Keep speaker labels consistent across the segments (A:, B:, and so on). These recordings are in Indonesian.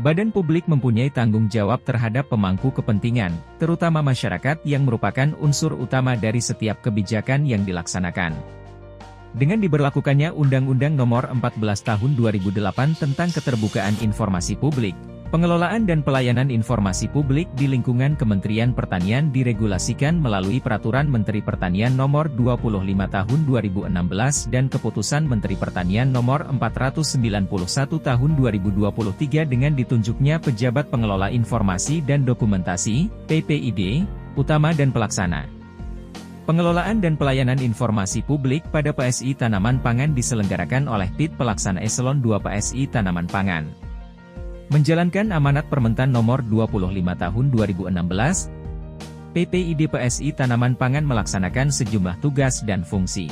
A: Badan publik mempunyai tanggung jawab terhadap pemangku kepentingan, terutama masyarakat yang merupakan unsur utama dari setiap kebijakan yang dilaksanakan. Dengan diberlakukannya Undang-Undang Nomor 14 Tahun 2008 tentang Keterbukaan Informasi Publik, pengelolaan dan pelayanan informasi publik di lingkungan Kementerian Pertanian diregulasikan melalui Peraturan Menteri Pertanian Nomor 25 Tahun 2016 dan Keputusan Menteri Pertanian Nomor 491 Tahun 2023 dengan ditunjuknya Pejabat Pengelola Informasi dan Dokumentasi, PPID, utama dan pelaksana. Pengelolaan dan pelayanan informasi publik pada PSI Tanaman Pangan diselenggarakan oleh PIT Pelaksana Eselon 2 PSI Tanaman Pangan. Menjalankan amanat Permentan Nomor 25 Tahun 2016, PPID PSI Tanaman Pangan melaksanakan sejumlah tugas dan fungsi.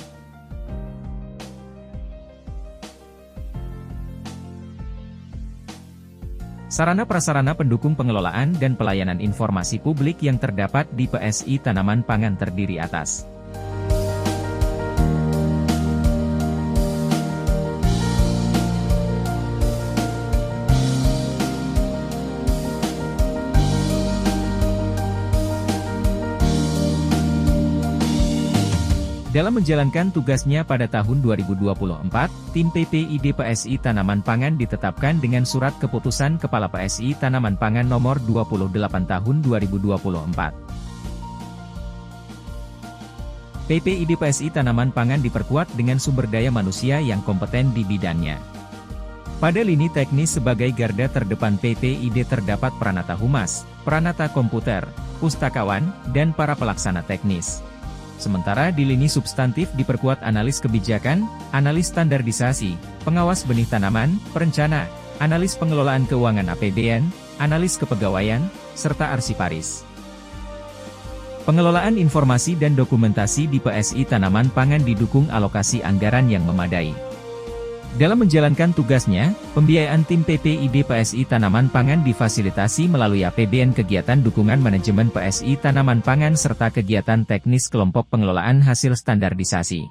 A: Sarana-prasarana pendukung pengelolaan dan pelayanan informasi publik yang terdapat di PSI Tanaman Pangan terdiri atas Dalam menjalankan tugasnya pada tahun 2024, tim PPID PSI Tanaman Pangan ditetapkan dengan Surat Keputusan Kepala PSI Tanaman Pangan Nomor 28 Tahun 2024. PPID PSI Tanaman Pangan diperkuat dengan sumber daya manusia yang kompeten di bidangnya. Pada lini teknis sebagai garda terdepan PPID terdapat Pranata Humas, Pranata Komputer, Pustakawan, dan para pelaksana teknis. Sementara di lini substantif diperkuat analis kebijakan, analis standarisasi, pengawas benih tanaman, perencana, analis pengelolaan keuangan APBN, analis kepegawaian, serta arsiparis. Pengelolaan informasi dan dokumentasi di PSI Tanaman Pangan didukung alokasi anggaran yang memadai. Dalam menjalankan tugasnya, pembiayaan tim PPID PSI Tanaman Pangan difasilitasi melalui APBN kegiatan dukungan manajemen PSI Tanaman Pangan serta kegiatan teknis kelompok pengelolaan hasil standarisasi.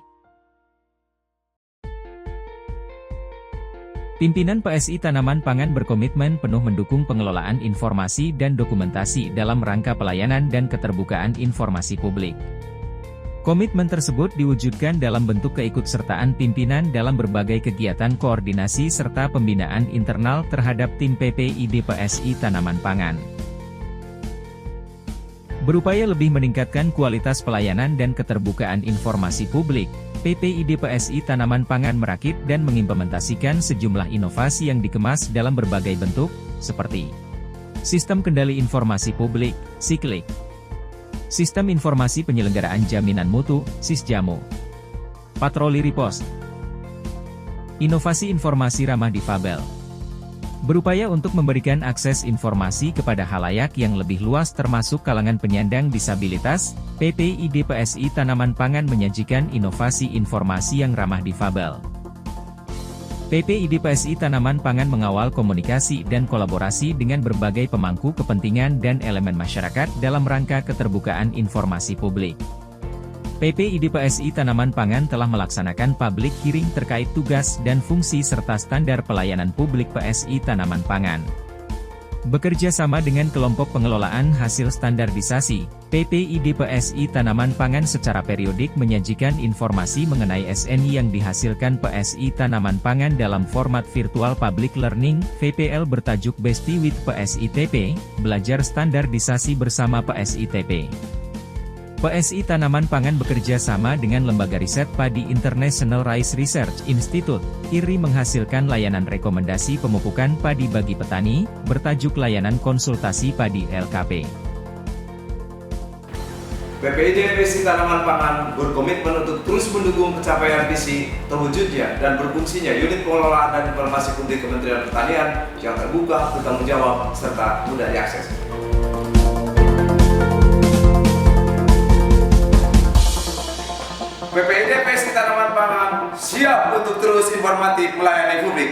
A: Pimpinan PSI Tanaman Pangan berkomitmen penuh mendukung pengelolaan informasi dan dokumentasi dalam rangka pelayanan dan keterbukaan informasi publik. Komitmen tersebut diwujudkan dalam bentuk keikutsertaan pimpinan dalam berbagai kegiatan koordinasi serta pembinaan internal terhadap tim PPID PSI Tanaman Pangan. Berupaya lebih meningkatkan kualitas pelayanan dan keterbukaan informasi publik, PPID PSI Tanaman Pangan merakit dan mengimplementasikan sejumlah inovasi yang dikemas dalam berbagai bentuk, seperti Sistem Kendali Informasi Publik, SIKLIK, Sistem Informasi Penyelenggaraan Jaminan Mutu, SISJAMU, Patroli Ripost, Inovasi Informasi Ramah Difabel. Berupaya untuk memberikan akses informasi kepada halayak yang lebih luas termasuk kalangan penyandang disabilitas, PPID PSI Tanaman Pangan menyajikan inovasi informasi yang ramah difabel. PPID PSI Tanaman Pangan mengawal komunikasi dan kolaborasi dengan berbagai pemangku kepentingan dan elemen masyarakat dalam rangka keterbukaan informasi publik. PPID PSI Tanaman Pangan telah melaksanakan public hearing terkait tugas dan fungsi serta standar pelayanan publik PSI Tanaman Pangan. Bekerja sama dengan kelompok pengelolaan hasil standarisasi, PPID PSI Tanaman Pangan secara periodik menyajikan informasi mengenai SNI yang dihasilkan PSI Tanaman Pangan dalam format virtual public learning, VPL bertajuk Besti with PSITP, belajar standarisasi bersama PSITP. PSI Tanaman Pangan bekerja sama dengan Lembaga Riset Padi International Rice Research Institute, IRI menghasilkan layanan rekomendasi pemupukan padi bagi petani, bertajuk Layanan Konsultasi Padi LKP.
B: PPID PSI Tanaman Pangan berkomitmen untuk terus mendukung pencapaian visi, terwujudnya dan berfungsinya unit pengelolaan dan informasi publik Kementerian Pertanian yang terbuka, bertanggung jawab, serta mudah diakses. PPID PSI Tanaman Pangan siap untuk terus informatif melayani publik.